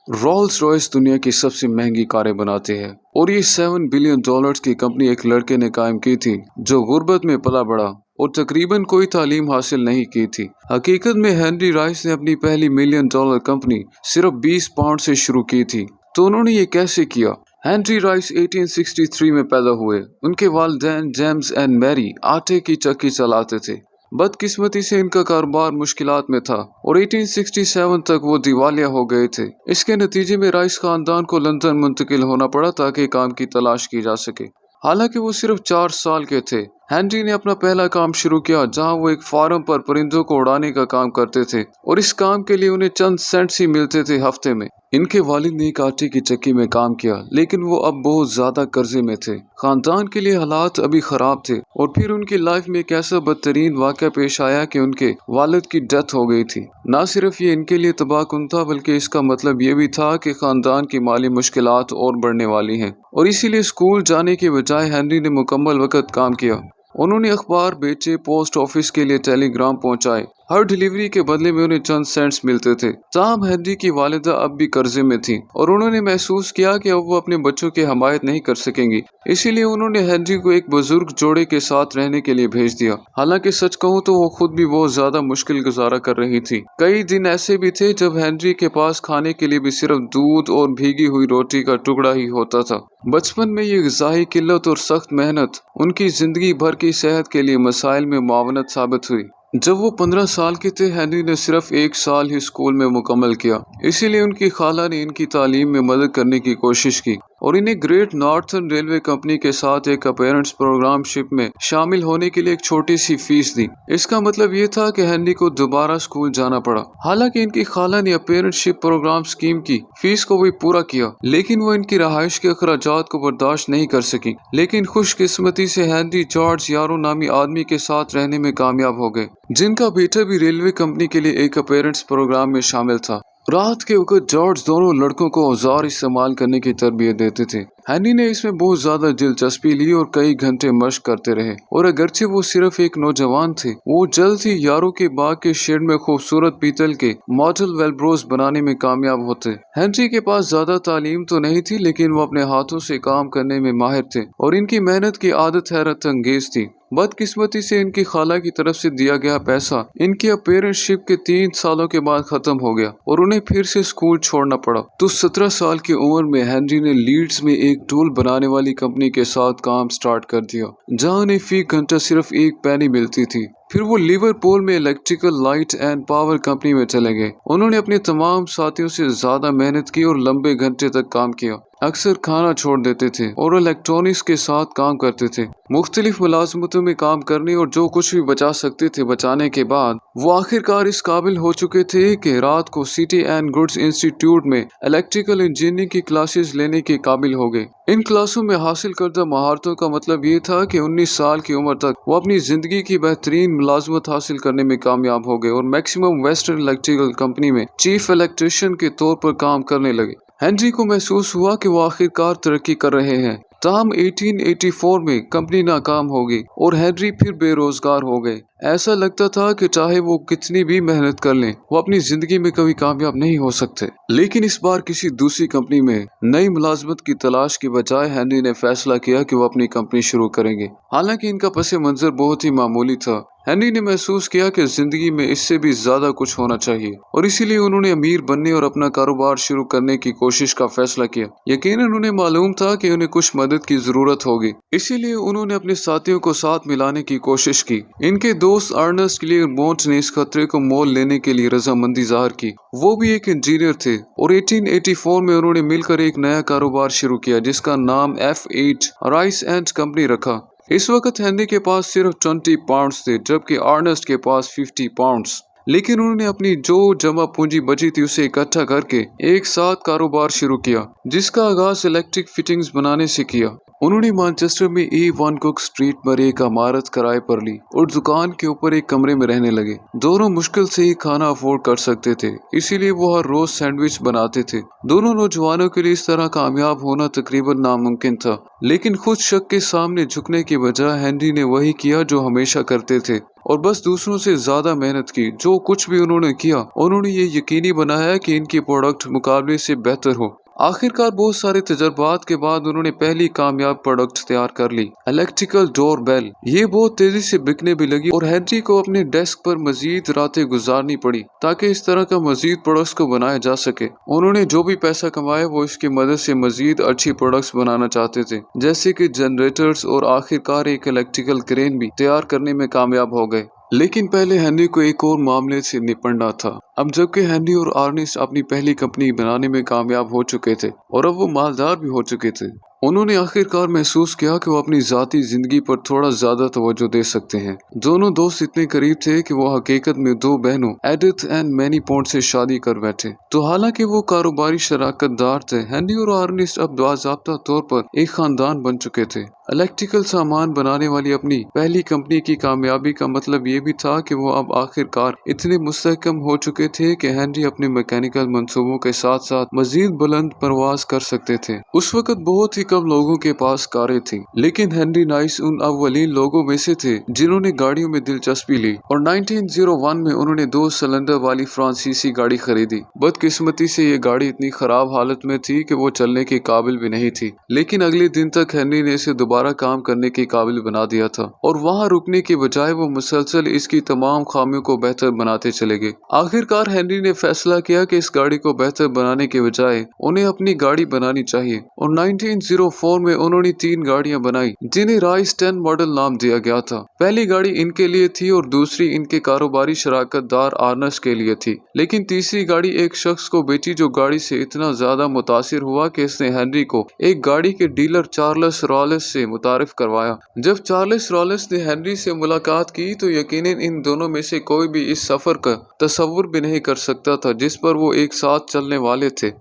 Rolls Royce दुनिया की सबसे महंगी कारें बनाते हैं और ये $7 बिलियन की कंपनी एक लड़के ने कायम की थी जो गुर्बत में पला बड़ा और तकरीबन कोई तालीम हासिल नहीं की थी। हकीकत में हेनरी राइस ने अपनी पहली $1 मिलियन कंपनी सिर्फ 20 पाउंड से शुरू की थी। तो उन्होंने ये कैसे किया? हेनरी राइस 1863 में पैदा हुए। उनके वालिदैन जेम्स एंड मैरी आटे की चक्की चलाते थे। बदकिस्मती से इनका कारोबार मुश्किलात में था और 1867 तक वो दिवालिया हो गए थे। इसके नतीजे में राइस खानदान को लंदन मुंतकिल होना पड़ा ताकि काम की तलाश की जा सके। हालांकि वो सिर्फ 4 साल के थे, हेनरी ने अपना पहला काम शुरू किया जहां वो एक फार्म पर परिंदों को उड़ाने का काम करते थे और इस काम के लिए उन्हें चंद सेंट्स ही मिलते थे हफ्ते में। इनके वालिद ने एक आटे की चक्की में काम किया लेकिन वो अब बहुत ज्यादा कर्जे में थे। खानदान के लिए हालात अभी खराब थे और फिर उनकी लाइफ में एक ऐसा बदतरीन वाक़या पेश आया कि उनके वालिद की डेथ हो गई थी। ना सिर्फ ये इनके लिए तबाहकुन था बल्कि इसका मतलब ये भी था कि खानदान की माली मुश्किलात और बढ़ने वाली हैं और इसीलिए स्कूल जाने के बजाय हेनरी ने मुकम्मल वक्त काम किया। उन्होंने अखबार बेचे, पोस्ट ऑफिस के लिए टेलीग्राम पहुंचाए। हर डिलीवरी के बदले में उन्हें चंद सेंट्स मिलते थे। ताहम हेनरी की वालिदा अब भी कर्जे में थी और उन्होंने महसूस किया कि अब वो अपने बच्चों की हमायत नहीं कर सकेंगी। इसीलिए उन्होंने हेनरी को एक बुजुर्ग जोड़े के साथ रहने के लिए भेज दिया। हालांकि सच कहूँ तो वो खुद भी बहुत ज्यादा मुश्किल गुजारा कर रही थी। कई दिन ऐसे भी थे जब हेनरी के पास खाने के लिए भी सिर्फ दूध और भीगी हुई रोटी का टुकड़ा ही होता था। बचपन में ये ग़िज़ाई किल्लत और सख्त मेहनत उनकी जिंदगी भर की सेहत के लिए मसाइल में मुआवनत साबित हुई। जब वो 15 साल के थे, हेनरी ने सिर्फ 1 साल ही स्कूल में मुकम्मल किया। इसीलिए उनकी खाला ने इनकी तालीम में मदद करने की कोशिश की और इन्हें ग्रेट नॉर्थर्न रेलवे कंपनी के साथ एक अपेरेंट्स प्रोग्राम शिप में शामिल होने के लिए एक छोटी सी फीस दी। इसका मतलब ये था कि हेनरी को दोबारा स्कूल जाना पड़ा। हालांकि इनकी खाला ने अपेरेंटशिप प्रोग्राम स्कीम की फीस को भी पूरा किया, लेकिन वो इनकी रहाइश के अखराजात को बर्दाश्त नहीं कर सकी। लेकिन खुशकिस्मती से हेनरी जॉर्ज यारो नामी आदमी के साथ रहने में कामयाब हो गए, जिनका बेटा भी रेलवे कंपनी के लिए एक अपेरेंट्स प्रोग्राम में शामिल था। रात के वक्त जॉर्ज दोनों लड़कों को औजार इस्तेमाल करने की तरबियत देते थे। हेनरी ने इसमें बहुत ज्यादा दिलचस्पी ली और कई घंटे मशक करते रहे और अगरचे वो सिर्फ एक नौजवान थे, वो जल्द ही यारों के बाग के शेड में खूबसूरत पीतल के मॉडल वेलब्रोस बनाने में कामयाब होते। हेनरी के पास ज्यादा तालीम तो नहीं थी, लेकिन वो अपने हाथों से काम करने में माहिर थे और इनकी मेहनत की आदत हैरत अंगेज थी। बदकिस्मती से इनकी खाला की तरफ से दिया गया पैसा इनकी अपेरेंटशिप के 3 सालों के बाद खत्म हो गया और उन्हें फिर से स्कूल छोड़ना पड़ा। तो 17 साल की उम्र में हेनरी ने लीड्स में एक टूल बनाने वाली कंपनी के साथ काम स्टार्ट कर दिया, जहां उन्हें फी घंटा सिर्फ 1 पैनी मिलती थी। फिर वो लिवरपूल में electrical light and power company में चले गए। उन्होंने अपने तमाम साथियों से ज्यादा मेहनत की और लंबे घंटे तक काम किया। अक्सर खाना छोड़ देते थे और इलेक्ट्रॉनिक्स के साथ काम करते थे। मुख्तलिफ मुलाजमतों में काम करने और जो कुछ भी बचा सकते थे बचाने के बाद वो आखिरकार इस काबिल हो चुके थे कि रात को सिटी एंड गुड्स इंस्टीट्यूट में इलेक्ट्रिकल इंजीनियरिंग की क्लासेस लेने के काबिल हो गए। इन क्लासों में हासिल करदा महारतों का मतलब ये था कि 19 साल की उम्र तक वो अपनी जिंदगी की बेहतरीन मुलाजमत हासिल करने में कामयाब हो गए और मैक्सिमम वेस्टर्न इलेक्ट्रिकल कंपनी में चीफ इलेक्ट्रिशियन के तौर पर काम करने लगे। हेनरी को महसूस हुआ कि वो आखिरकार तरक्की कर रहे हैं। ताहम 1884 में कंपनी नाकाम हो गई और हेनरी फिर बेरोजगार हो गए। ऐसा लगता था कि चाहे वो कितनी भी मेहनत कर लें, वो अपनी जिंदगी में कभी कामयाब नहीं हो सकते। लेकिन इस बार किसी दूसरी कंपनी में नई मुलाजमत की तलाश के बजाय हेनरी ने फैसला किया कि वो अपनी कंपनी शुरू करेंगे। हालांकि इनका पस मंजर बहुत ही मामूली था। हेनरी ने महसूस किया कि जिंदगी में इससे भी ज्यादा कुछ होना चाहिए और इसीलिए उन्होंने अमीर बनने और अपना कारोबार शुरू करने की कोशिश का फैसला किया। यकीनन उन्हें मालूम था कि उन्हें कुछ मदद की जरूरत होगी, इसीलिए उन्होंने अपने साथियों को साथ मिलाने की कोशिश की। इनके दोस्त अर्नेस्ट क्लियरमोंट ने इस खतरे को मोल लेने के लिए रजामंदी जाहिर की। वो भी एक इंजीनियर थे और 1884 में उन्होंने मिलकर एक नया कारोबार शुरू किया जिसका नाम F8 राइस एंड कंपनी रखा। इस वक्त हेनरी के पास सिर्फ 20 पाउंड्स थे जबकि अर्नेस्ट के पास 50 पाउंड्स। लेकिन उन्होंने अपनी जो जमा पूंजी बची थी उसे इकट्ठा करके एक साथ कारोबार शुरू किया जिसका आगाज इलेक्ट्रिक फिटिंग्स बनाने से किया। उन्होंने मैनचेस्टर में A1 कुक स्ट्रीट पर एक इमारत किराए पर ली और दुकान के ऊपर एक कमरे में रहने लगे। दोनों मुश्किल से ही खाना अफोर्ड कर सकते थे, इसीलिए वो हर रोज सैंडविच बनाते थे। दोनों नौजवानों के लिए इस तरह कामयाब होना तकरीबन नामुमकिन था, लेकिन खुद शक के सामने झुकने के बजाय हेनरी ने वही किया जो हमेशा करते थे और बस दूसरों से ज्यादा मेहनत की। जो कुछ भी उन्होंने किया, उन्होंने ये यकीनी बनाया कि इनकी प्रोडक्ट मुकाबले से बेहतर हो। आखिरकार बहुत सारे तजर्बात के बाद उन्होंने पहली कामयाब प्रोडक्ट तैयार कर ली, इलेक्ट्रिकल डोर बेल। ये बहुत तेजी से बिकने भी लगी और हेनरी को अपने डेस्क पर मजीद रातें गुजारनी पड़ी ताकि इस तरह का मजीद प्रोडक्ट्स को बनाया जा सके। उन्होंने जो भी पैसा कमाया वो इसकी मदद से मजीद अच्छी प्रोडक्ट्स बनाना चाहते थे, जैसे कि जनरेटर्स, और आखिरकार एक इलेक्ट्रिकल क्रेन भी तैयार करने में कामयाब हो गए। लेकिन पहले हेनरी को एक और मामले से निपटना था। अब जबकि हेनरी और अर्नेस्ट अपनी पहली कंपनी बनाने में कामयाब हो चुके थे और अब वो मालदार भी हो चुके थे, उन्होंने आखिरकार महसूस किया कि वो अपनी जाती जिंदगी पर थोड़ा ज्यादा तवज्जो दे सकते हैं। दोनों दोस्त इतने करीब थे कि वो हकीकत में दो बहनों एडिथ एंड मैनी पॉन्ट से शादी कर बैठे। तो हालांकि वो कारोबारी शराकतदार थे, हेनरी और अर्नेस्ट अब बाज़ाब्ता तौर पर एक खानदान बन चुके थे। इलेक्ट्रिकल सामान बनाने वाली अपनी पहली कंपनी की कामयाबी का मतलब ये भी था कि वो अब आखिरकार इतने मुस्तहकम हो चुके थे कि हेनरी अपने मैकेनिकल मंसूबों के साथ साथ मजीद बुलंद परवाज कर सकते थे। उस वक्त बहुत ही कम लोगों के पास कारें थी, लेकिन हेनरी नाइस उन अव्वलीन लोगों में से थे जिन्होंने गाड़ियों में दिलचस्पी ली और 1901 में उन्होंने 2 सिलेंडर वाली फ्रांसीसी गाड़ी खरीदी। बदकिस्मती से ये गाड़ी इतनी खराब हालत में थी कि वो चलने के काबिल भी नहीं थी, लेकिन अगले दिन तक हेनरी ने इसे दोबारा काम करने के काबिल बना दिया था और वहां रुकने के बजाय वो मुसलसल इसकी तमाम खामियों को बेहतर बनाते चले गए। आखिरकार हेनरी ने फैसला किया कि इस गाड़ी को बेहतर बनाने के बजाय उन्हें अपनी गाड़ी बनानी चाहिए और 1904 में उन्होंने 3 गाड़ियां बनाई जिन्हें राइस 10 मॉडल नाम दिया गया था। पहली गाड़ी इनके लिए थी और दूसरी इनके कारोबारी शराकतदार अर्नेस्ट के लिए थी, लेकिन तीसरी गाड़ी एक शख्स को बेची जो गाड़ी से इतना ज्यादा मुतासिर हुआ कि इसने हेनरी को एक गाड़ी के डीलर चार्ल्स रॉलेस से मुतारिफ करवाया। जब चार्ल्स रॉलेस ने हेनरी से मुलाकात की तो यकीनन इन दोनों में से कोई भी इस सफर का तस्वुर भी नहीं कर सकता था जिस पर वो एक साथ चलने वाले थे।